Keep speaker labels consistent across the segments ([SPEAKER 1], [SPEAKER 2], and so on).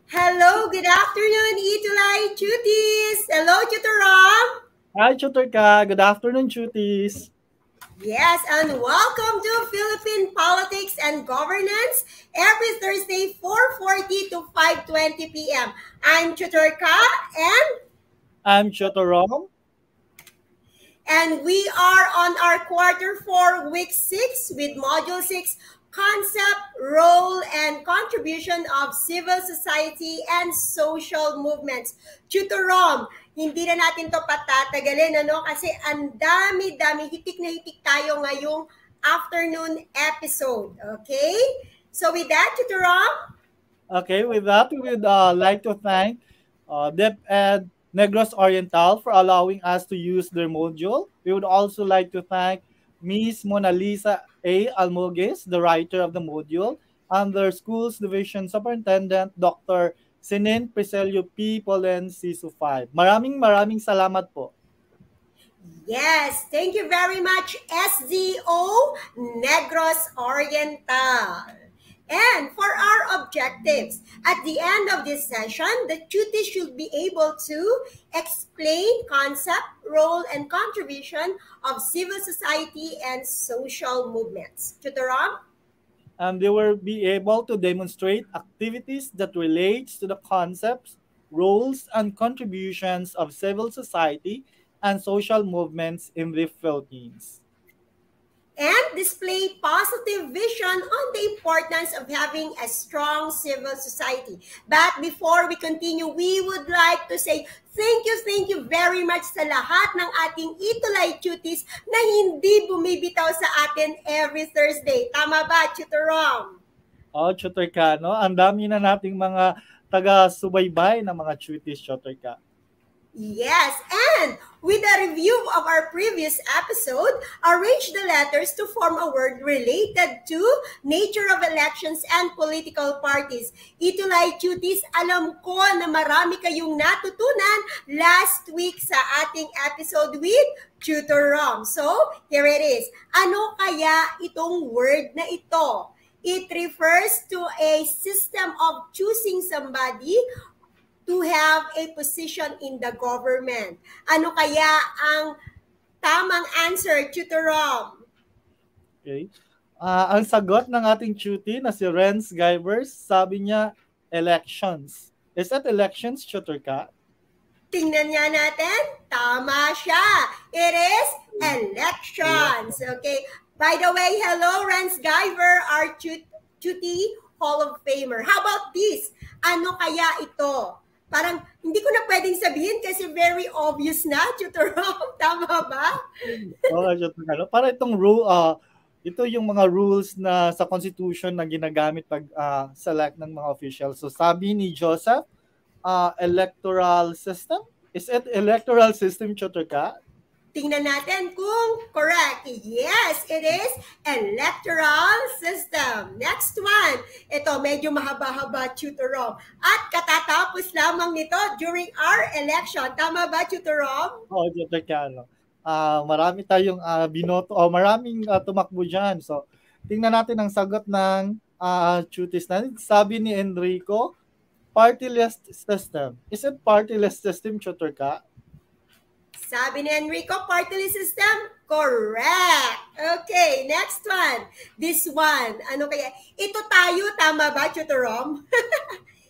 [SPEAKER 1] Hello, good afternoon, Itulay Chutis. Hello, Chutoram.
[SPEAKER 2] Hi, Chuterka. Good afternoon, Chutis.
[SPEAKER 1] Yes, and welcome to Philippine Politics and Governance every Thursday, 4:40 to 5:20 p.m. I'm Chutorka,
[SPEAKER 2] I'm Chotorom.
[SPEAKER 1] and we are on our quarter 4, week 6 with module 6, concept, role, and contribution of civil society and social movements. Tutorom, hindi na natin to patatagalin, ano? Kasi ang dami-dami, hitik na hitik tayo ngayong afternoon episode. Okay? So with that, Tutorom,
[SPEAKER 2] Okay, with that, we would like to thank DepEd Negros Oriental for allowing us to use their module. We would also like to thank Ms. Mona Lisa A. Almogues, the writer of the module, and their school's division superintendent, Dr. Sinin Priselio P. Polen, CISU 5. Maraming salamat po.
[SPEAKER 1] yes, thank you very much, SDO Negros Oriental. And for our objectives, at the end of this session, the tutor should be able to explain concept, role, and contribution of civil society and social movements. Tutoram?
[SPEAKER 2] And they will be able to demonstrate activities that relates to the concepts, roles, and contributions of civil society and social movements in the Philippines.
[SPEAKER 1] And display positive vision on the importance of having a strong civil society. But before we continue, we would like to say thank you very much sa lahat ng ating Itulay Cuties na hindi bumibitaw sa atin every Thursday. Tama ba, Chutorom?
[SPEAKER 2] Choterka, no? Ang dami na nating mga taga-subaybay na mga chutis, Choterka.
[SPEAKER 1] Yes, and with a review of our previous episode, arrange the letters to form a word related to nature of elections and political parties. Itulay Cuties, alam ko na marami kayong natutunan last week sa ating episode with Tutor Rom. So, here it is. Ano kaya itong word na ito? It refers to a system of choosing somebody to have a position in the government. Ano kaya ang tamang answer, Tutor Rom?
[SPEAKER 2] Okay. Ang sagot ng ating cutie na si Renz Givers, sabi niya, elections. Is that elections, Choterka?
[SPEAKER 1] Tingnan nga natin. Tama siya. It is elections. Okay. By the way, hello, Renz Giver, our Tutie Hall of Famer. How about this? Ano kaya ito? Parang hindi ko na pwedeng sabihin kasi very obvious na, Tutor Rom. Tama ba?
[SPEAKER 2] Oo, Choterka. Para itong rule, ito yung mga rules na sa Constitution na ginagamit pag select ng mga officials. So sabi ni Joseph, electoral system? Is it electoral system, Choterka?
[SPEAKER 1] Tingnan natin kung correct. Yes, it is electoral system. Next one. Ito, medyo mahaba-haba, Tutor Rom. At katatapos lamang nito during our election. Tama ba, Tutor Rom?
[SPEAKER 2] Oo, Choterka. Marami tayong binoto o maraming tumakbo dyan. So, tingnan natin ang sagot ng cuties na. Sabi ni Enrico, party list system. Is it party list system, Choterka?
[SPEAKER 1] Sabi ni Enrico, party list system? Correct. Okay, next one. This one. Ano kaya? Ito tayo, tama ba, Tutor Rom?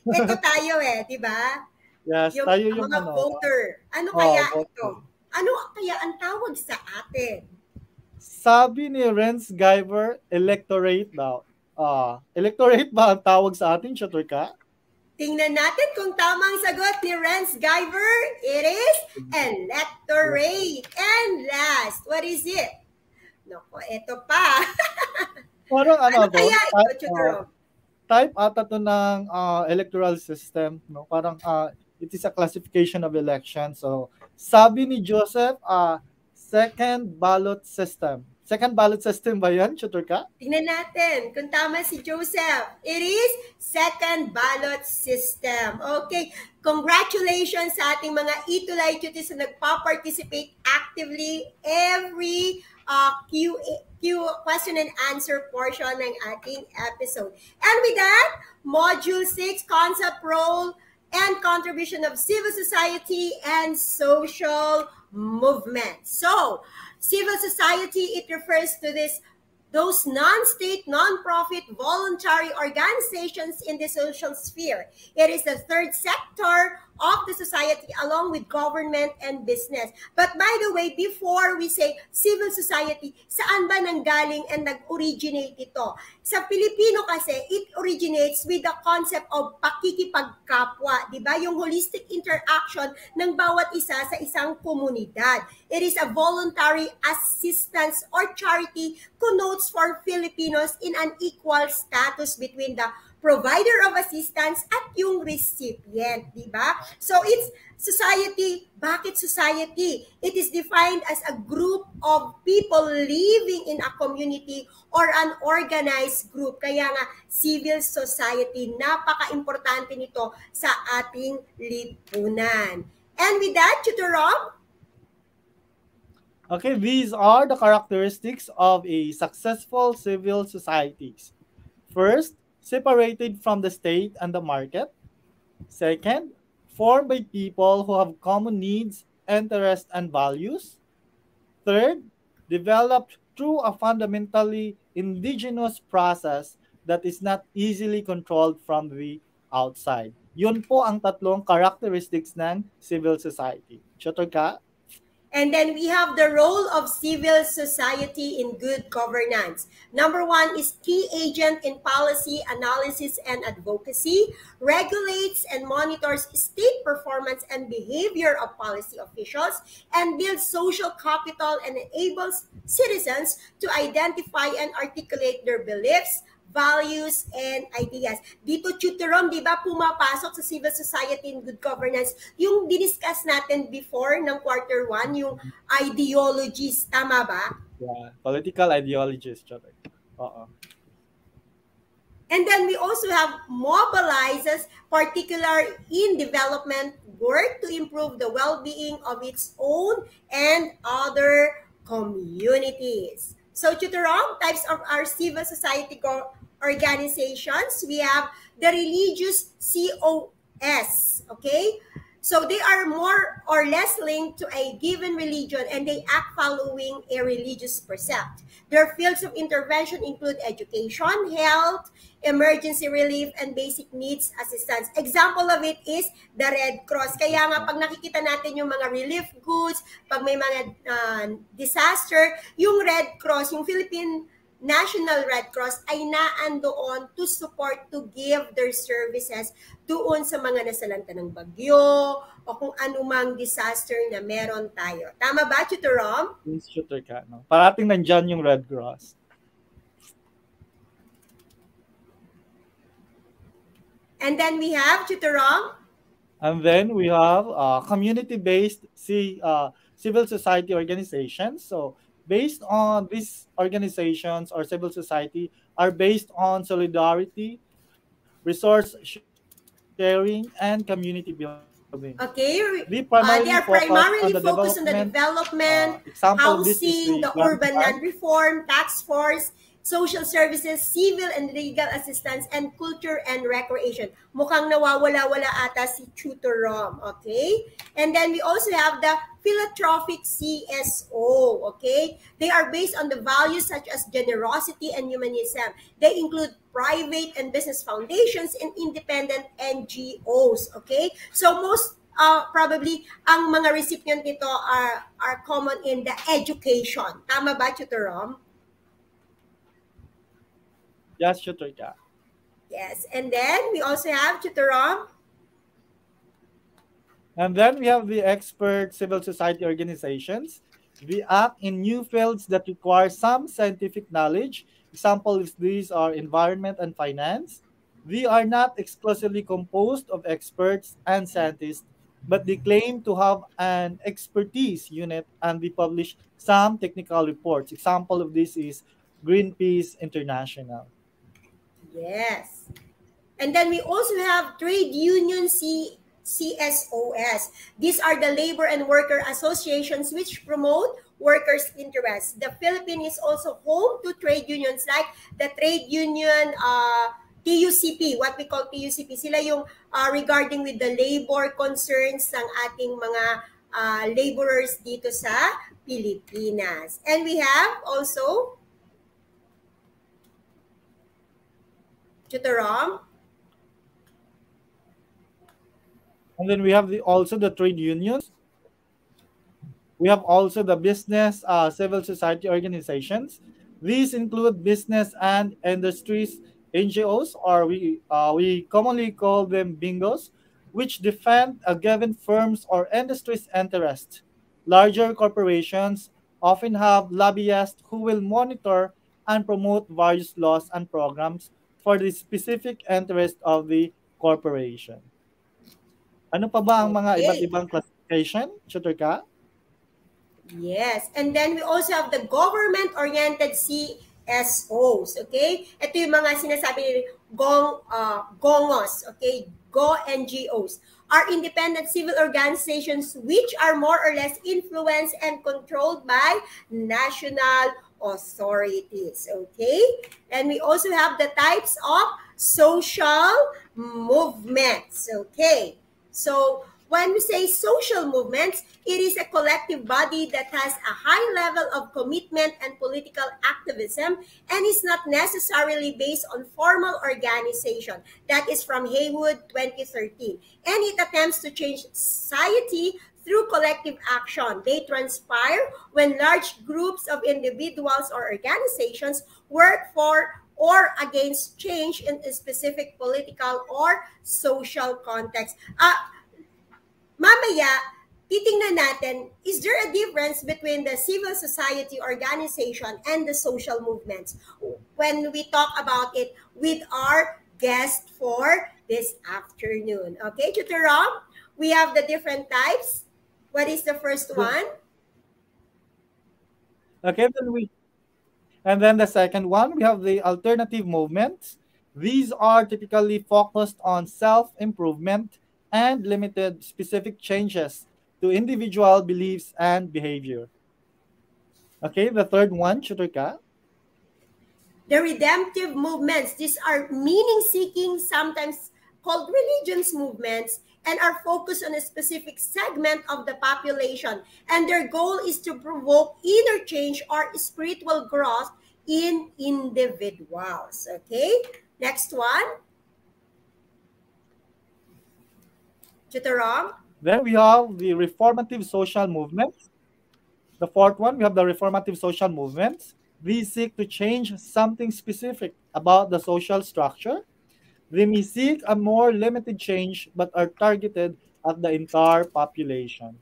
[SPEAKER 1] Ito tayo di ba?
[SPEAKER 2] Yes, tayo yung
[SPEAKER 1] mga voter. Ano kaya
[SPEAKER 2] voter.
[SPEAKER 1] ito? Ano kaya ang tawag sa atin?
[SPEAKER 2] Sabi ni Renz Giver, electorate daw. Electorate ba ang tawag sa atin, Choterka?
[SPEAKER 1] Tingnan natin kung tamang sagot ni Renz Giver. It is electorate. And last, what is it? Naku, ito pa.
[SPEAKER 2] Parang
[SPEAKER 1] ano kaya ito, Tutor?
[SPEAKER 2] Type ata to ng electoral system. No? Parang it is a classification of election. So, sabi ni Joseph, second ballot system. Second ballot system ba yan, Choterka?
[SPEAKER 1] Tingnan natin kung tama si Joseph. It is second ballot system. Okay. Congratulations sa ating mga Itulay Cuties na nagpa-participate actively every question and answer portion ng ating episode. And with that, Module 6, Concept, Role, and Contribution of Civil Society and Social Movement. So, civil society, it refers to those non-state, non-profit, voluntary organizations in the social sphere. It is the third sector of the society along with government and business. But by the way, before we say civil society, saan ba nanggaling and nag-originate ito? Sa Pilipino kasi, it originates with the concept of pakikipagkapwa, di ba? Yung holistic interaction ng bawat isa sa isang komunidad. It is a voluntary assistance or charity connotes for Filipinos in an equal status between the provider of assistance at yung recipient, di ba? So it's society. Bakit society? It is defined as a group of people living in a community or an organized group. Kaya nga, civil society, napaka-importante nito sa ating lipunan. And with that, Tutor Rob?
[SPEAKER 2] Okay, these are the characteristics of a successful civil societies. First, separated from the state and the market. Second, formed by people who have common needs, interests, and values. Third, developed through a fundamentally indigenous process that is not easily controlled from the outside. Yun po ang tatlong characteristics ng civil society. Tutor ka?
[SPEAKER 1] And then we have the role of civil society in good governance. Number 1 is key agent in policy analysis and advocacy, regulates and monitors state performance and behavior of policy officials, and builds social capital and enables citizens to identify and articulate their beliefs, values, and ideas. Dito, Tutorom, di ba, pumapasok sa civil society and good governance, yung diniscuss natin before ng quarter 1, yung ideologies, tama ba?
[SPEAKER 2] Yeah, political ideologies.
[SPEAKER 1] And then we also have mobilizes, particular in development work to improve the well-being of its own and other communities. So, Tutorom, types of our civil society organizations, we have the religious COS, okay? So they are more or less linked to a given religion and they act following a religious precept. Their fields of intervention include education, health, emergency relief, and basic needs assistance. Example of it is the Red Cross. Kaya nga pag nakikita natin yung mga relief goods, pag may mga disaster, yung Red Cross, yung Philippine National Red Cross ay naandoon to support, to give their services doon sa mga nasalanta ng bagyo o kung anumang disaster na meron tayo. Tama ba, Tutor Rom?
[SPEAKER 2] Yes, Tutor ka. No? Parating nandyan yung Red Cross.
[SPEAKER 1] And then we have, Tutor Rom?
[SPEAKER 2] And then we have community-based civil society organizations. So, based on these organizations or civil society are based on solidarity, resource sharing, and community building.
[SPEAKER 1] Okay, they are primarily focused on the development, housing, the urban land reform, task force, social services, civil and legal assistance, and culture and recreation. Mukhang nawawala-wala ata si Tutor Rom, okay? And then we also have the philanthropic CSO, okay? They are based on the values such as generosity and humanism. They include private and business foundations and independent NGOs, okay? So most probably, ang mga recipient nito are common in the education. Tama ba, Tutor Rom?
[SPEAKER 2] Yes, Tutor ka.
[SPEAKER 1] Yes, and then we also have Tutor Rom.
[SPEAKER 2] And then we have the expert civil society organizations. We act in new fields that require some scientific knowledge. Examples of these are environment and finance. We are not exclusively composed of experts and scientists, but they claim to have an expertise unit and we publish some technical reports. Example of this is Greenpeace International.
[SPEAKER 1] Yes. And then we also have trade union CSOS. These are the labor and worker associations which promote workers' interests. The Philippines is also home to trade unions like the trade union TUCP, what we call TUCP. Sila yung regarding with the labor concerns ng ating mga laborers dito sa Pilipinas. And we have also Chutorom.
[SPEAKER 2] And then we have also the trade unions. We have also the business civil society organizations. These include business and industries NGOs, or we commonly call them bingos, which defend a given firm's or industry's interest. Larger corporations often have lobbyists who will monitor and promote various laws and programs for the specific interest of the corporation. Ano pa ba ang mga iba't
[SPEAKER 1] Okay.
[SPEAKER 2] ibang classification, Tutor Ka?
[SPEAKER 1] Yes. And then we also have the government-oriented CSOs. Okay? Ito yung mga sinasabi ni GONGOS. Okay? Go NGOs are independent civil organizations which are more or less influenced and controlled by national authorities. Okay? And we also have the types of social movements. Okay? So, when we say social movements, it is a collective body that has a high level of commitment and political activism and is not necessarily based on formal organization. That is from Haywood 2013. And it attempts to change society through collective action. They transpire when large groups of individuals or organizations work for or against change in a specific political or social context. Mamaya, titingnan natin, is there a difference between the civil society organization and the social movements when we talk about it with our guest for this afternoon? Okay, Tutor Rob, we have the different types. What is the first one?
[SPEAKER 2] Okay, and then the second one, we have the alternative movements. These are typically focused on self-improvement and limited specific changes to individual beliefs and behavior. Okay, the third one, Tutor Ka.
[SPEAKER 1] The redemptive movements. These are meaning-seeking, sometimes called religious movements, and are focused on a specific segment of the population. And their goal is to provoke inner change or spiritual growth in individuals. Okay? Next one. Chutorom.
[SPEAKER 2] Then we have the reformative social movements. The fourth one, we have the reformative social movements. These seek to change something specific about the social structure. They may seek a more limited change but are targeted at the entire population.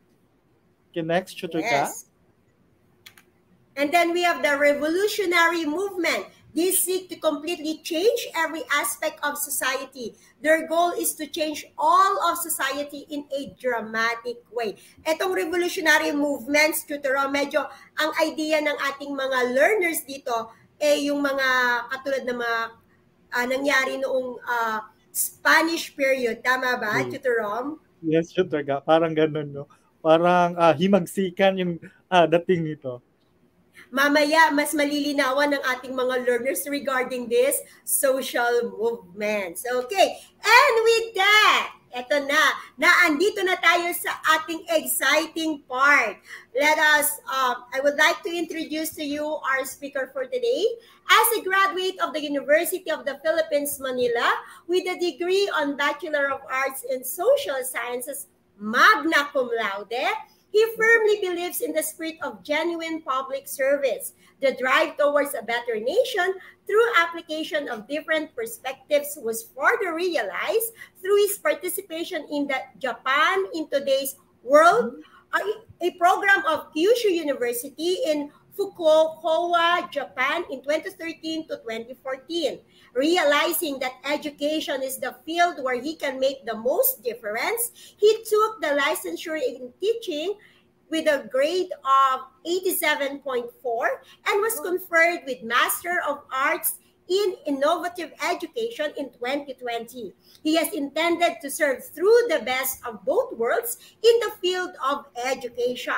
[SPEAKER 2] Okay, next, Tutor Ka.
[SPEAKER 1] Yes. And then we have the revolutionary movement. They seek to completely change every aspect of society. Their goal is to change all of society in a dramatic way. Etong revolutionary movements, Tutoro, medyo ang idea ng ating mga learners dito, yung mga katulad ng mga nangyari noong Spanish period. Tama ba, Tutorom?
[SPEAKER 2] Yes, Tutor Ka. Parang ganun, no? Parang himagsikan yung dating nito.
[SPEAKER 1] Mamaya, mas malilinawan ng ating mga learners regarding this social movements. Okay, and with that, eto na, naandito na tayo sa ating exciting part. Let us, I would like to introduce to you our speaker for today. As a graduate of the University of the Philippines, Manila, with a degree on Bachelor of Arts in Social Sciences, magna cum laude, he firmly believes in the spirit of genuine public service, the drive towards a better nation through application of different perspectives was further realized through his participation in the Japan in Today's World, a program of Kyushu University in Fukuoka, Japan in 2013 to 2014. Realizing that education is the field where he can make the most difference, he took the licensure in teaching with a grade of 87.4 and was conferred with Master of Arts in Innovative Education in 2020. He has intended to serve through the best of both worlds in the field of education.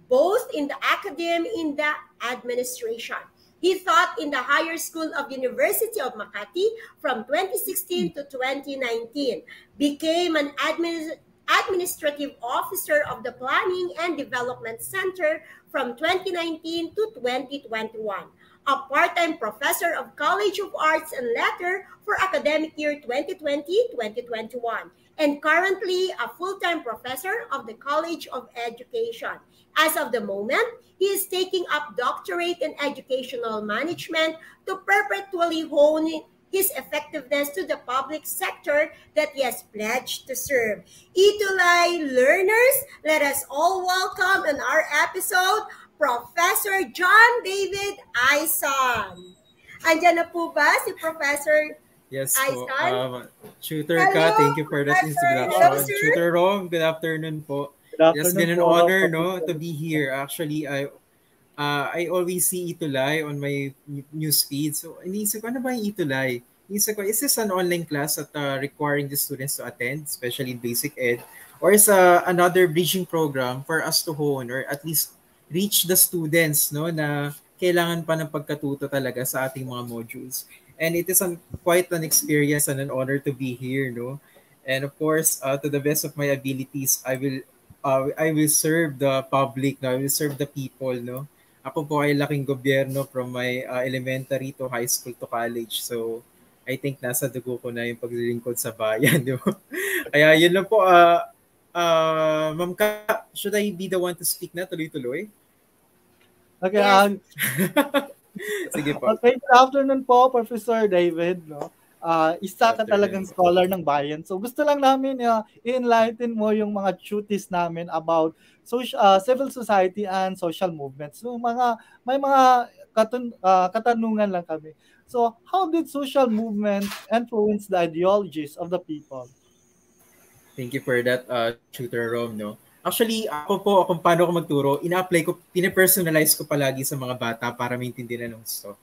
[SPEAKER 1] both in the academy and in the administration. He taught in the Higher School of University of Makati from 2016 to 2019, became an administrative officer of the Planning and Development Center from 2019 to 2021, a part-time professor of College of Arts and Letters for academic year 2020-2021, and currently a full-time professor of the College of Education. As of the moment, he is taking up doctorate in educational management to perpetually hone his effectiveness to the public sector that he has pledged to serve. Itulay learners, let us all welcome in our episode, Professor John David Aison. Andyan na po ba si Professor
[SPEAKER 3] Yes po.
[SPEAKER 1] Aison?
[SPEAKER 3] Tutor Ka, thank you for that introduction.
[SPEAKER 1] Hello,
[SPEAKER 3] Tutor Rom, good afternoon po.
[SPEAKER 2] Good
[SPEAKER 3] It's been
[SPEAKER 2] afternoon
[SPEAKER 3] an
[SPEAKER 2] po,
[SPEAKER 3] honor
[SPEAKER 2] Professor.
[SPEAKER 3] to be here. Actually, I always see Itulay on my news feed. So, iniisip ko, ano ba yung Itulay? Iniisip ko, is this an online class at requiring the students to attend, especially in basic ed? Or is another bridging program for us to hone or at least reach the students, no, na kailangan pa ng pagkatuto talaga sa ating mga modules? And it is quite an experience and an honor to be here, no? And of course, to the best of my abilities, I will serve the public, no? I will serve the people, no? Ako po ay laking gobyerno from my elementary to high school to college. So, I think nasa dugo ko na yung paglilingkod sa bayan, di ba? Kaya yun lang po. Ma'am Ka, should I be the one to speak na tuloy-tuloy?
[SPEAKER 2] Okay,
[SPEAKER 1] Yes.
[SPEAKER 3] Sige po.
[SPEAKER 2] okay, good afternoon po, Professor David. No? Isa ka
[SPEAKER 3] Afternoon.
[SPEAKER 2] talagang scholar ng bayan. So gusto lang namin i-enlighten mo yung mga duties namin about civil society and social movements. So may mga katanungan lang kami. So how did social movements influence the ideologies of the people?
[SPEAKER 3] Thank you for that, Tutor Rom, no? Actually, kung paano ko magturo, ina-apply ko, pina-personalize ko palagi sa mga bata para maintindihan ng gusto.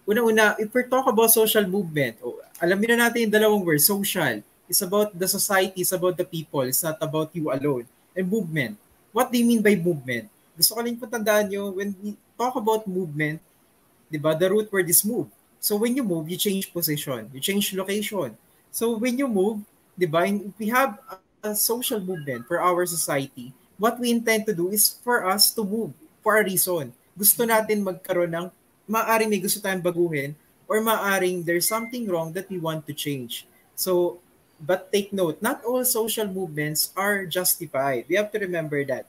[SPEAKER 3] Una-una, if we talk about social movement, alamin na natin yung dalawang words, social. It's about the society, it's about the people, it's not about you alone. And movement. What do you mean by movement? Gusto ko lang patandaan nyo, when we talk about movement, di ba, the root word is move. So when you move, you change position, you change location. So when you move, di ba, we have a social movement for our society. What we intend to do is for us to move for a reason. Gusto natin magkaroon ng, maaring may gusto tayong baguhin, or maaring there's something wrong that we want to change. So, but take note, not all social movements are justified. We have to remember that.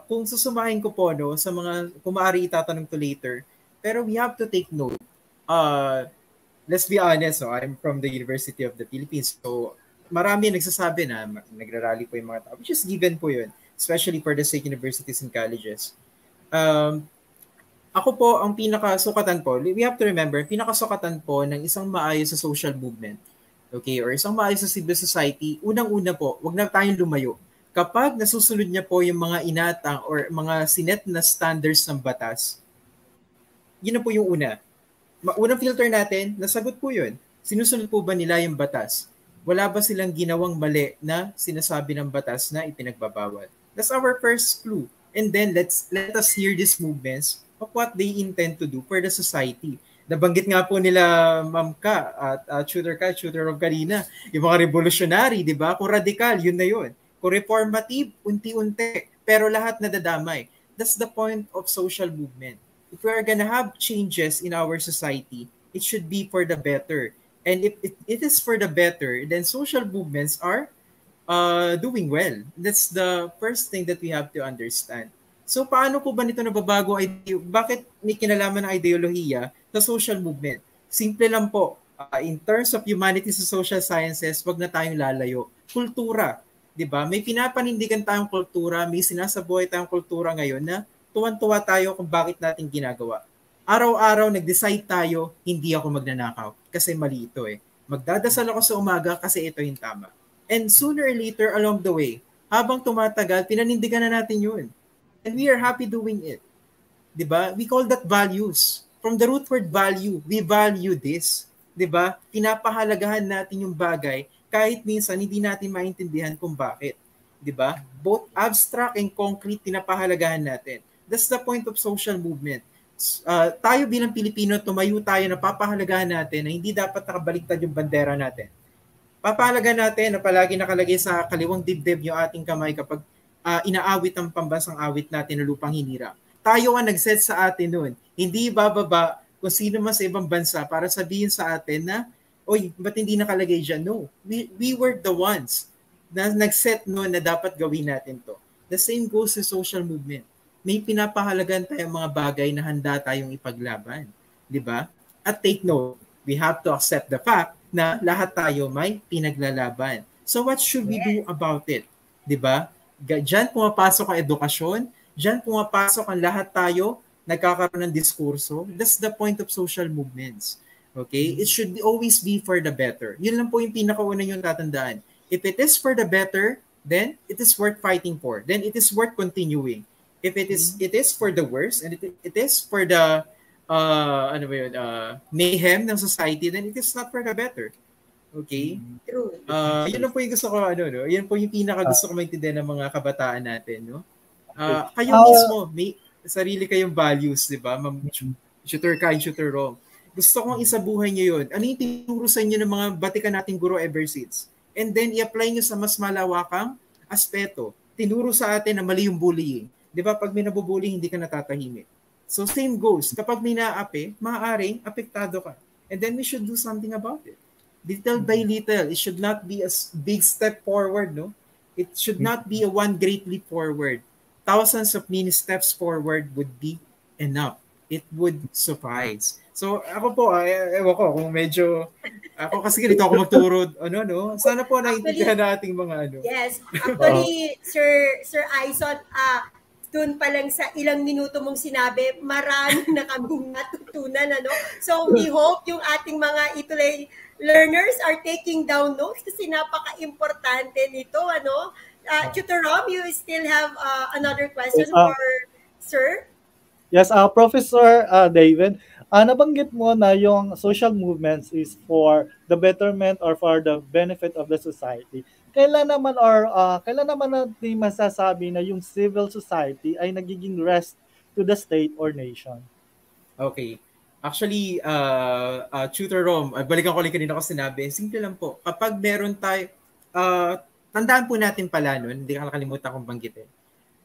[SPEAKER 3] Kung susumahin ko po, no, sa mga, kung maaari itatanong to later, pero we have to take note. Let's be honest, no, I'm from the University of the Philippines, so marami nagsasabi na nagrarally po yung mga tao, which is given po yun, especially for the state universities and colleges. Ako po, ang pinakasukatan po, we have to remember, pinakasukatan po ng isang maayos sa social movement, okay, or isang maayos sa civil society, unang-una po, wag na tayong lumayo. Kapag nasusunod niya po yung mga inatang or mga sinet na standards ng batas, yun na po yung una. Unang filter natin, nasagot po yun. Sinusunod po ba nila yung batas? Wala ba silang ginawang mali na sinasabi ng batas na ipinagbabawal? That's our first clue. And then let us hear these movements of what they intend to do for the society. Nabanggit nga po nila Ma'am Ka at Tutor Rob kanina, yung mga revolutionary, di ba? Kung radical, yun na yun. Kung reformative, unti-unti, pero lahat nadadamay. That's the point of social movement. If we are gonna have changes in our society, it should be for the better. And if it is for the better, then social movements are doing well. That's the first thing that we have to understand. So paano po ba nito nababago? Bakit may kinalaman ng ideolohiya sa social movement? Simple lang po. In terms of humanities and social sciences, wag na tayong lalayo. Kultura, di ba? May pinapanindigan tayong kultura, may sinasabuhay tayong kultura ngayon na tuwan-tuwa tayo kung bakit natin ginagawa. Araw-araw nag-decide tayo, hindi ako magnanakaw kasi mali ito eh. Magdadasal ako sa umaga kasi ito yung tama. And sooner or later along the way, habang tumatagal, pinanindigan na natin yun. And we are happy doing it. Diba? We call that values. From the root word value, we value this. Diba? Pinapahalagahan natin yung bagay kahit minsan hindi natin maintindihan kung bakit. di ba? Both abstract and concrete pinapahalagahan natin. That's the point of social movement. Tayo bilang Pilipino, tumayo tayo na papahalagahan natin na hindi dapat nakabaliktad yung bandera natin. Papahalaga natin na palagi nakalagay sa kaliwang dibdib yung ating kamay kapag inaawit ang pambansang awit natin na lupang hinirang. Tayo ang nag-set sa atin noon. Hindi bababa kung sino man sa ibang bansa para sabihin sa atin na, oy, ba't hindi nakalagay dyan? No. We were the ones na nag-set noon na dapat gawin natin to. The same goes sa social movement. May pinapahalagan tayong mga bagay na handa tayong ipaglaban. Di ba? At take note, we have to accept the fact na lahat tayo may pinaglalaban. So what should we do about it? Di ba? Diyan pumapasok ang edukasyon, diyan pumapasok ang lahat tayo nagkakaroon ng diskurso. That's the point of social movements. Okay? It should always be for the better. Yun lang po yung pinakauna yung tatandaan. If it is for the better, then it is worth fighting for. Then it is worth continuing. If it is for the worst and it is for the mayhem ng society, then it is not for the better. Okay?
[SPEAKER 1] True.
[SPEAKER 3] Yun lang po yung gusto ko, yun po yung pinaka gusto ko maintindihan ng mga kabataan natin, no? Kayo mismo, may sarili kayong values, di ba? Shooter kind, shooter wrong. Gusto kong isabuhay nyo yun. Ano yung tinuro sa inyo ng mga batikan nating guro ever since? And then, i-apply nyo sa mas malawakang aspeto. Tinuro sa atin na mali yung bullying. Di ba? Pag may nabubully, hindi ka natatahimik. So, same goes. Kapag may naapi, maaaring apektado ka. And then, we should do something about it. Little by little. It should not be a big step forward, no? It should not be a one great leap forward. Thousands of mini steps forward would be enough. It would suffice. So, ako po, ewan ko, kung medyo, ako kasi ganito ako magturo, sana po naintindihan nating mga
[SPEAKER 1] Yes. Actually, Sir Aison, dun pa lang sa ilang minuto mong sinabi, marami na kaming natutunan, So, we hope yung ating mga Ituloy learners are taking down notes kasi napaka-importante nito, Tutor Rom, you still have another question for Sir?
[SPEAKER 2] Yes, Professor David, nabanggit mo na yung social movements is for the betterment or for the benefit of the society. Kailan naman natin masasabi na yung civil society ay nagiging rest to the state or nation?
[SPEAKER 3] Okay. Actually, Tutor Rom, balikan ko lang kanina ko sinabi, simple lang po. Kapag meron tayo, tandaan po natin pala nun, hindi ka nakalimutan kong banggitin.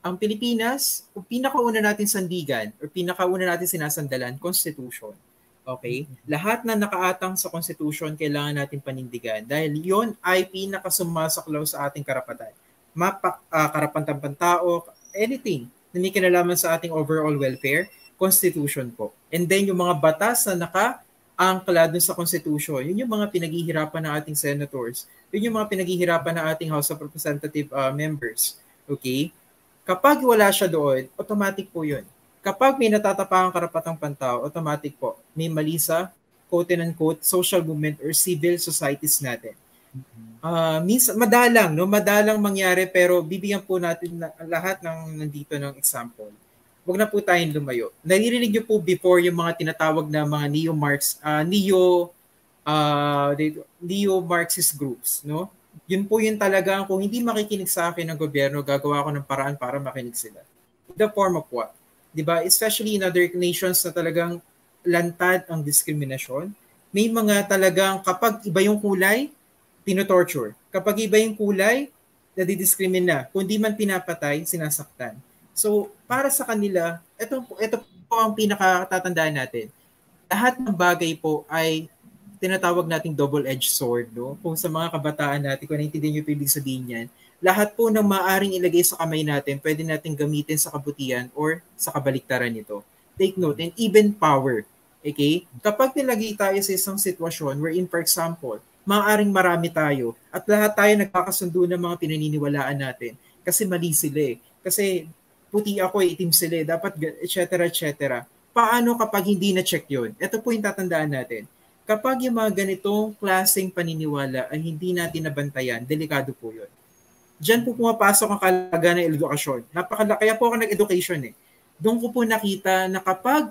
[SPEAKER 3] Ang Pilipinas, kung pinakauna natin sandigan or pinakauna natin sinasandalan, Constitution. Okay? Lahat na nakaatang sa Constitution, kailangan natin panindigan dahil yon ay pinakasumasaklaw sa ating karapatan. Karapatan pantao, anything na may kinalaman sa ating overall welfare, Constitution po. And then yung mga batas na naka-angkla dun sa Constitution, yun yung mga pinaghihirapan ng ating senators, yun yung mga pinaghihirapan ng ating House of Representative members. Okay? Kapag wala siya doon, automatic po yun. Kapag may natatapakang karapatang pantao, automatic po, may mali sa quote-unquote social movement or civil societies natin. Minsan, madalang mangyari, pero bibigyan po natin lahat ng nandito ng example. Huwag na po tayong lumayo. Naririnig niyo po before yung mga tinatawag na mga neo-Marxist groups, no? Yun po yun talaga, kung hindi makikinig sa akin ng gobyerno, gagawa ko ng paraan para makinig sila. The form of what? Diba? Especially in other nations na talagang lantad ang diskriminasyon. May mga talagang kapag iba yung kulay, tinotorture. Kapag iba yung kulay, nadidiskrimin na. Kung di man pinapatay, sinasaktan. So, para sa kanila, ito po ang pinakatatandaan natin. Lahat ng bagay po ay tinatawag nating double-edged sword, no? Kung sa mga kabataan natin, kung naintindihan nyo ibig sabihin yan, lahat po ng maaaring ilagay sa kamay natin, pwede natin gamitin sa kabutihan or sa kabaliktaran nito. Take note, and even power. Okay? Kapag nilagay tayo sa isang sitwasyon wherein, for example, maaaring marami tayo at lahat tayo nagkakasundo ng mga pinaniniwalaan natin kasi mali sila eh. Kasi puti ako, itim sila, dapat etc. Paano kapag hindi na-check yun? Ito po yung tatandaan natin. Kapag yung mga ganitong klaseng paniniwala ay hindi natin nabantayan, delikado po yun. Diyan po pumapasok ang kalagayan ng edukasyon. Kaya po ako nag-education eh. Doon ko po nakita na kapag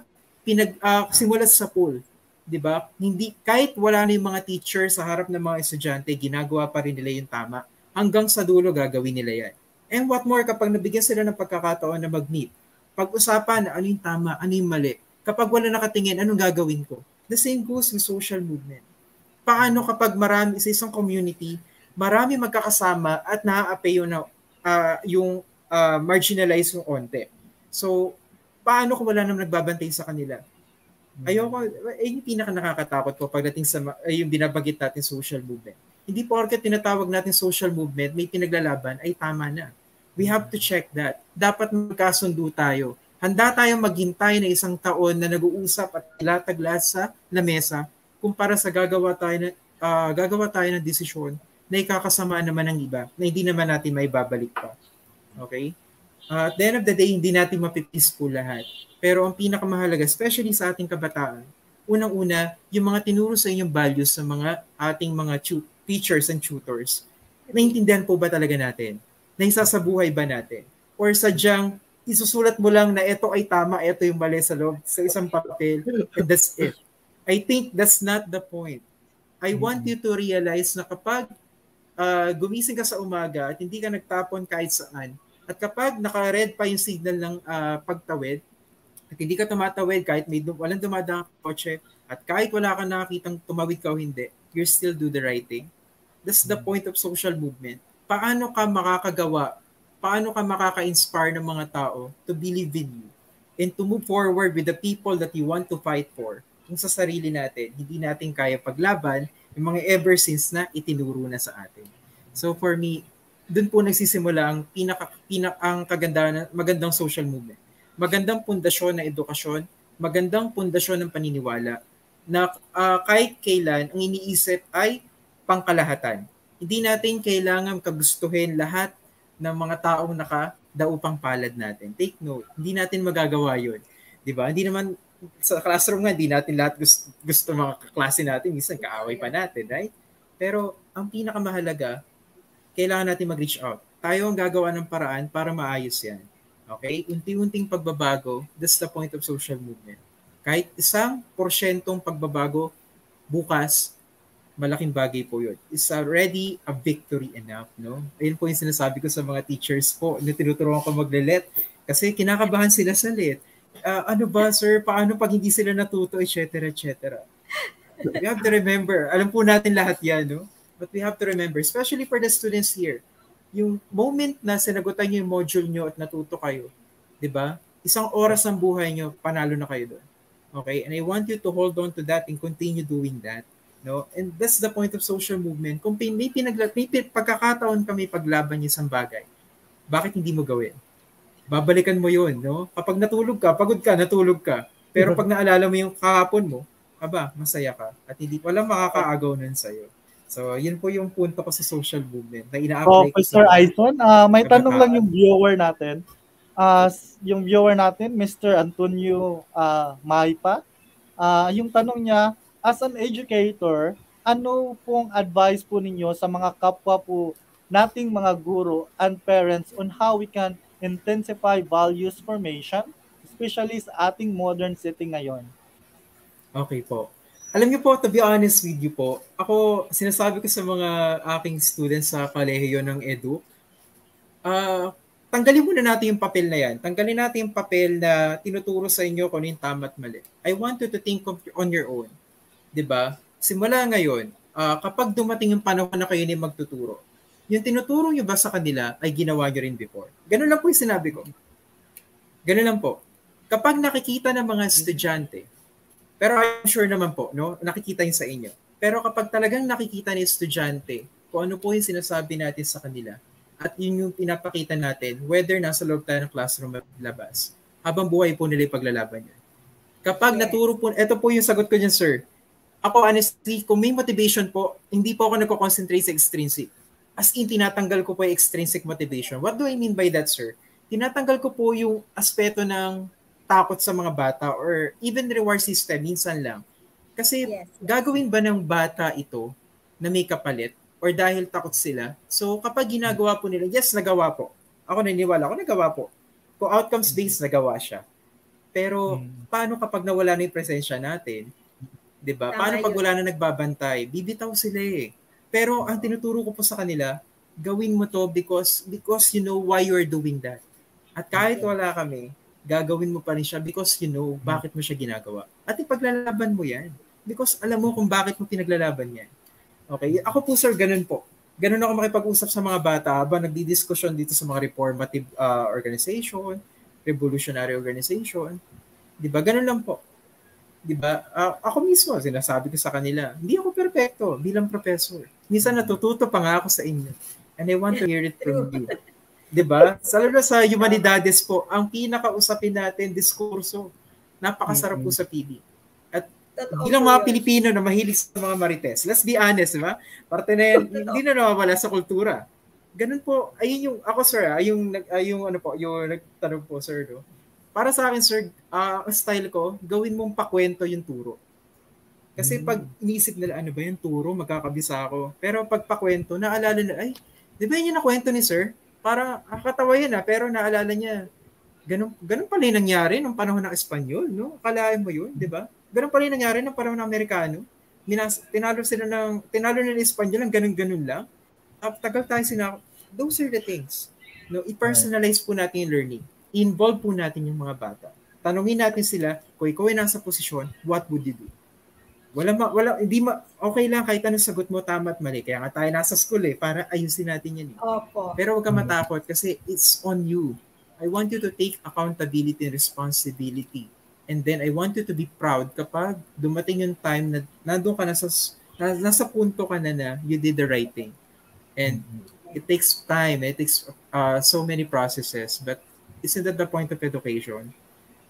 [SPEAKER 3] simulat sa pool, di ba? Hindi, kahit wala na yung mga teacher sa harap ng mga estudyante, ginagawa pa rin nila yung tama. Hanggang sa dulo gagawin nila yan. And what more kapag nabigyan sila ng pagkakataon na mag-meet, pag-usapan ano yung tama, ano yung mali. Kapag wala nakatingin, anong gagawin ko? The same goes with social movement. Paano kapag marami sa isang community, marami magkakasama at naaapeyo na marginalized yung onte. So, paano kung wala naman nagbabantay sa kanila? Ayoko, yung pinaka nakakatakot ko pagdating sa yung binabanggit natin social movement. Hindi porket tinatawag natin social movement, may pinaglalaban, ay tama na. We have to check that. Dapat magkasundo tayo. Handa tayong maghintay na isang taon na nag-uusap at lataglas sa lamesa kung para sa gagawa tayo ng desisyon na ikakasama naman ng iba na hindi naman natin may babalik pa. Okay? At the end of the day, hindi natin mapipeaceful lahat. Pero ang pinakamahalaga, especially sa ating kabataan, unang-una, yung mga tinuro sa inyong values sa mga ating mga teachers and tutors, naintindihan po ba talaga natin? Naisasabuhay ba natin? Or sadyang isusulat mo lang na ito ay tama, ito yung mali sa loob, sa isang papel, and that's it. I think that's not the point. I want you to realize na kapag gumising ka sa umaga at hindi ka nagtapon kahit saan, at kapag naka-red pa yung signal ng pagtawid, at hindi ka tumatawid kahit walang dumadang kotse, at kahit wala ka nakakitang tumawid ka o hindi, you still do the right thing. That's the point of social movement. Paano ka makakagawa, paano ka makaka-inspire ng mga tao to believe in you and to move forward with the people that you want to fight for. Kung sa sarili natin, hindi natin kaya paglaban yung mga ever since na itinuro na sa atin. So for me, dun po nagsisimula ang ang magandang social movement. Magandang pundasyon ng edukasyon, magandang pundasyon ng paniniwala na kahit kailan ang iniisip ay pangkalahatan. Hindi natin kailangan kagustuhin lahat ng mga taong nakadaupang palad natin. Take note, hindi natin magagawa yun. Diba? Hindi naman, sa classroom nga, hindi natin lahat gusto mga kaklase natin. Minsan kaaway pa natin, right? Pero ang pinakamahalaga, kailangan natin mag-reach out. Tayo ang gagawa ng paraan para maayos yan. Okay? Unti-unting pagbabago, that's the point of social movement. Kahit 1% pagbabago, bukas, malaking bagay po yun. It's already a victory enough, no? Ayun po yung sinasabi ko sa mga teachers po na tinuturuan ko mag-let kasi kinakabahan sila sa let. Ano ba, sir? Paano pag hindi sila natuto, etc., etc. We have to remember, alam po natin lahat yan, no? But we have to remember, especially for the students here, yung moment na sinagutan nyo yung module nyo at natuto kayo, di ba? 1 oras ng buhay nyo, panalo na kayo doon. Okay? And I want you to hold on to that and continue doing that. No? And that's the point of social movement. Kung may pagkakataon kami paglaban yung isang bagay, bakit hindi mo gawin? Babalikan mo yun, no? Kapag natulog ka, pagod ka, natulog ka. Pero pag naalala mo yung kahapon mo, masaya ka. At walang makakaagaw nun sa'yo. So, yun po yung punto ko sa social movement na ina-apply ko
[SPEAKER 2] Sir Aison, may tanong lang yung viewer natin. Yung viewer natin, Mr. Antonio Maipa, yung tanong niya, as an educator, ano pong advice po ninyo sa mga kapwa po nating mga guro and parents on how we can intensify values formation, especially sa ating modern setting ngayon?
[SPEAKER 3] Okay po. Alam niyo po, to be honest with you po, ako, sinasabi ko sa mga aking students sa kolehiyo ng edu, tanggalin muna natin yung papel na yan. Tanggalin natin yung papel na tinuturo sa inyo kung ano yung tama at mali. I want you to think on your own. Diba? Simula ngayon, kapag dumating yung panahon na kayo ni magtuturo, yung tinuturo nyo ba sa kanila ay ginawa nyo rin before? Ganun lang po yung sinabi ko. Ganun lang po. Kapag nakikita ng mga estudyante, pero I'm sure naman po, no, nakikita yun sa inyo. Pero kapag talagang nakikita ni estudyante kung ano po yung sinasabi natin sa kanila, at yun yung pinapakita natin, whether nasa loob tayo ng classroom at labas, habang buhay po nila yung paglalaban yun. Kapag naturo po, ito po yung sagot ko dyan, sir. Ako, honestly, kung may motivation po, hindi po ako nagko-concentrate sa extrinsic. As in, tinatanggal ko po yung extrinsic motivation. What do I mean by that, sir? Tinatanggal ko po yung aspeto ng takot sa mga bata or even reward system, minsan lang. Kasi gagawin ba ng bata ito na may kapalit or dahil takot sila? So kapag ginagawa po nila, yes, nagawa po. Ako naniniwala ako, nagawa po. Kung outcomes-based, nagawa siya. Pero paano kapag nawala na yung presensya natin? Diba? Paano pag wala na nagbabantay? Bibitaw sila eh. Pero ang tinuturo ko po sa kanila, gawin mo to because you know why you're doing that. At kahit wala kami, gagawin mo pa rin siya because you know bakit mo siya ginagawa. At ipaglalaban mo yan because alam mo kung bakit mo pinaglalaban yan. Okay? Ako po sir, ganun po. Ganun ako makipag-usap sa mga bata habang nagdi-discussion dito sa mga reformative organization, revolutionary organization. Diba? Ganun lang po. Diba? Ako mismo, sinasabi ko sa kanila, hindi ako perfecto bilang professor. Minsan natututo pa nga ako sa inyo. And I want to hear it from you. Diba? Lalo sa humanidades po, ang pinakausapin natin, diskurso. Napakasarap po sa PB. At bilang mga Pilipino na mahilig sa mga marites, let's be honest, diba? Parte na yan, hindi na nawawala sa kultura. Ganun po, ayun yung, ako sir, yung ano po, yung nagtanong po sir, no? Para sa akin, sir, ang style ko, gawin mong pakwento yung turo. Kasi pag iniisip nila, ano ba yung turo, magkakabisa ako. Pero pag pakwento, naalala na, ay, di ba yun yung nakwento ni sir? Para kakatawa yun pero naalala niya, ganun pala yung nangyari nung panahon ng Espanyol, no? Akalain mo yun, di ba? Ganun pala yung nangyari nung panahon ng Amerikano. Tinalo nila ng Espanyol ng ganun-ganun lang. Tagal tayo those are the things. No, i-personalize po natin yung learning. Involve po natin yung mga bata. Tanungin natin sila, kung ikaw ay nasa posisyon, what would you do? Okay lang kahit anong sagot mo tama at mali. Kaya nga tayo nasa school para ayusin natin yan.
[SPEAKER 1] Opo.
[SPEAKER 3] Pero huwag ka matakot kasi it's on you. I want you to take accountability and responsibility. And then I want you to be proud kapag dumating yung time na nandun ka nasa punto ka na you did the right thing. And it takes time. It takes so many processes. But isn't that the point of education?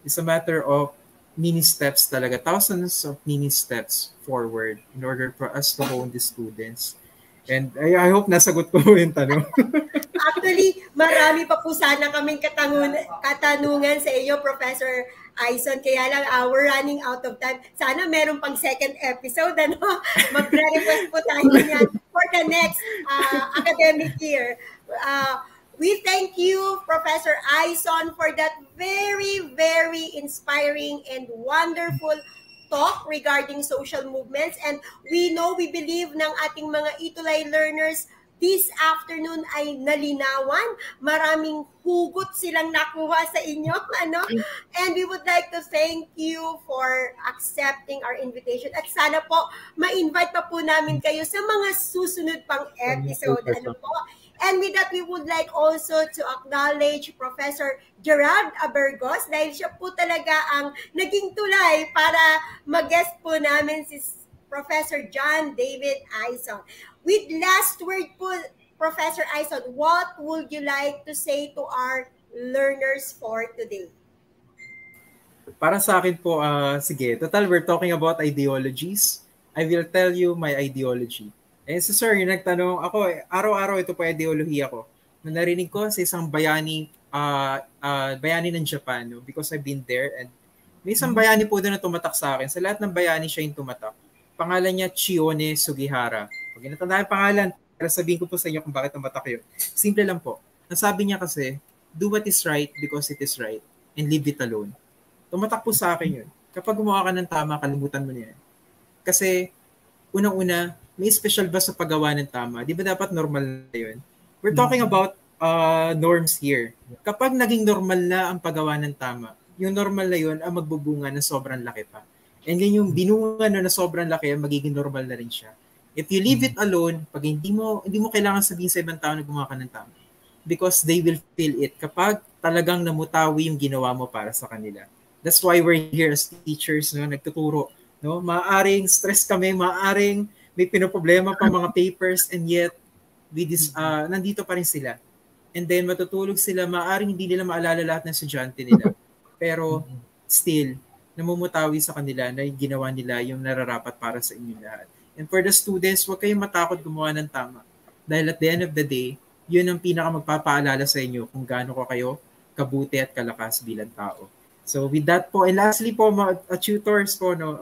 [SPEAKER 3] It's a matter of mini steps talaga, thousands of mini steps forward in order for us to hone the students. And I hope nasagot ko yung tanong.
[SPEAKER 1] Actually, marami pa po sana kaming katanungan sa iyo, Professor Aison. Kaya lang, we're running out of time. Sana meron pang second episode. Magre-request po tayo niyan for the next academic year. We thank you, Professor Aison, for that very, very inspiring and wonderful talk regarding social movements. And we believe ng ating mga Itulay learners this afternoon ay nalinawan. Maraming hugot silang nakuha sa inyo. And we would like to thank you for accepting our invitation. At sana po, ma-invite pa po namin kayo sa mga susunod pang episode. And with that, we would like also to acknowledge Professor Gerald Abergos dahil siya po talaga ang naging tulay para mag-guest po namin si Professor John David Aison. With last word po, Professor Aison, what would you like to say to our learners for today?
[SPEAKER 3] Para sa akin po, sige, total we're talking about ideologies. I will tell you my ideology. So sir, yung nagtanong, ako, araw-araw ito po ideolohiya ko. Narinig ko sa isang bayani ng Japan, no? Because I've been there and may isang bayani po doon na tumatak sa akin. Sa lahat ng bayani siya yung tumatak. Pangalan niya Chione Sugihara. Pag natandaan yung pangalan, pero sabihin ko po sa inyo kung bakit tumatak yun. Simple lang po. Nasabi niya kasi, do what is right because it is right and leave it alone. Tumatak po sa akin yun. Kapag gumawa ka ng tama, kalimutan mo niya. Kasi, unang-una, may special ba sa paggawa ng tama? Di ba dapat normal na yun? We're talking about norms here. Kapag naging normal na ang paggawa ng tama, yung normal na yun ang magbubunga ng sobrang laki pa. And then yung binunga na sobrang laki, magiging normal na rin siya. If you leave it alone, pag hindi mo kailangan sabihin sa ibang tao na gumawa ka ng tama. Because they will feel it kapag talagang namutawi yung ginawa mo para sa kanila. That's why we're here as teachers, no, nagtuturo. No? Maaring stress kami, maaring may pinoproblema pa mga papers and yet nandito pa rin sila. And then matutulog sila, maaring hindi nila maalala lahat ng estudyante nila. Pero still, namumutawi sa kanila na yung ginawa nila yung nararapat para sa inyo lahat. And for the students, huwag kayong matakot gumawa ng tama. Dahil at the end of the day, yun ang pinaka magpapaalala sa inyo kung gaano ko kayo kabuti at kalakas bilang tao. So with that po, and lastly po, mga tutors po, no,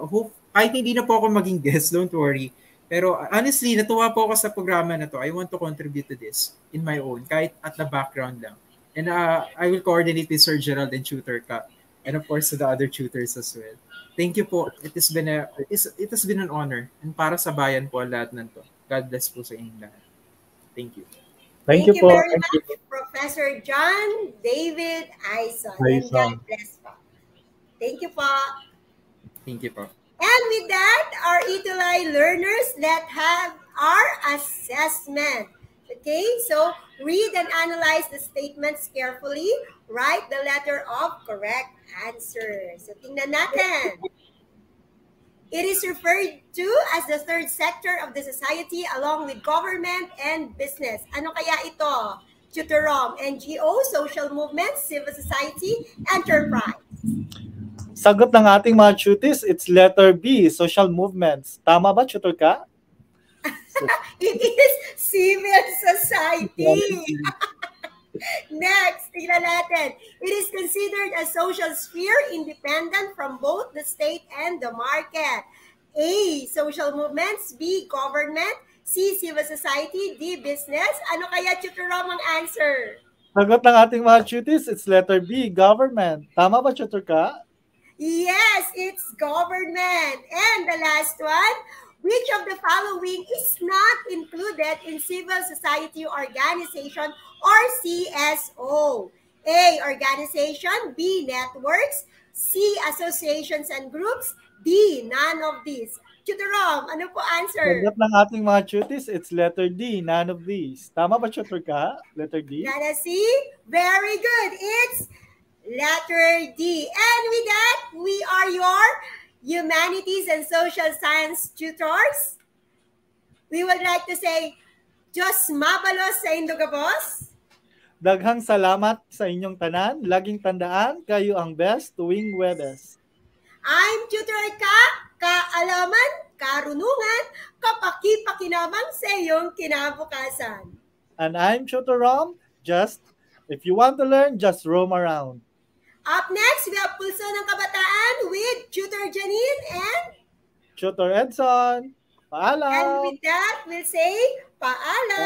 [SPEAKER 3] kahit hindi na po ako maging guest, don't worry. Pero honestly, natuwa po ako sa programa na to. I want to contribute to this in my own, kahit at the background lang. And I will coordinate with Sir Gerald and Tutor Ka. And of course, to the other tutors as well. Thank you po. It has been an honor. And para sa bayan po lahat ng to. God bless po sa inyong lahat. Thank you.
[SPEAKER 2] Thank
[SPEAKER 1] Thank
[SPEAKER 2] you
[SPEAKER 1] you
[SPEAKER 2] po.
[SPEAKER 1] very
[SPEAKER 2] Thank you
[SPEAKER 1] much, Professor John David Aison. And
[SPEAKER 2] Aison.
[SPEAKER 1] God bless po. Thank you po.
[SPEAKER 3] Thank you po.
[SPEAKER 1] And with that, our Itulay learners, let's have our assessment. Okay, so read and analyze the statements carefully. Write the letter of correct answer. So tingnan natin. It is referred to as the third sector of the society along with government and business. Ano kaya ito? Tutorom, NGO, social movements, civil society, enterprise.
[SPEAKER 2] Sagot ng ating mga tutis, it's letter B, social movements. Tama ba, tutor ka?
[SPEAKER 1] It is civil society. Next, tingnan natin. It is considered a social sphere independent from both the state and the market. A, social movements. B, government. C, civil society. D, business. Ano kaya, Tutorom, ang answer?
[SPEAKER 2] Sagot ng ating mga tutis, it's letter B, government. Tama ba, tutor ka?
[SPEAKER 1] Yes, it's government. And the last one, which of the following is not included in civil society organization or CSO? A, organization. B, networks. C, associations and groups. D, none of these. Tutorom, ano po answer?
[SPEAKER 2] Sagot ng ating mga tutis, it's letter D, none of these. Tama ba, tutor ka? Letter D?
[SPEAKER 1] Gotta see? Very good. It's letter D. And with that, we are your humanities and social science tutors. We would like to say, Diyos mabalos sa Indogabos.
[SPEAKER 2] Daghang salamat sa inyong tanan. Laging tandaan, kayo ang best tuwing Webes.
[SPEAKER 1] I'm Tutor Ka, kaalaman, karunungan, kapakipakinabang sa iyong kinabukasan.
[SPEAKER 2] And I'm Tutor Rom. If you want to learn, just roam around.
[SPEAKER 1] Up next, we have Pulso ng Kabataan with Tutor Janine and
[SPEAKER 2] Tutor Edson. Paalam.
[SPEAKER 1] with that, we'll say paalam.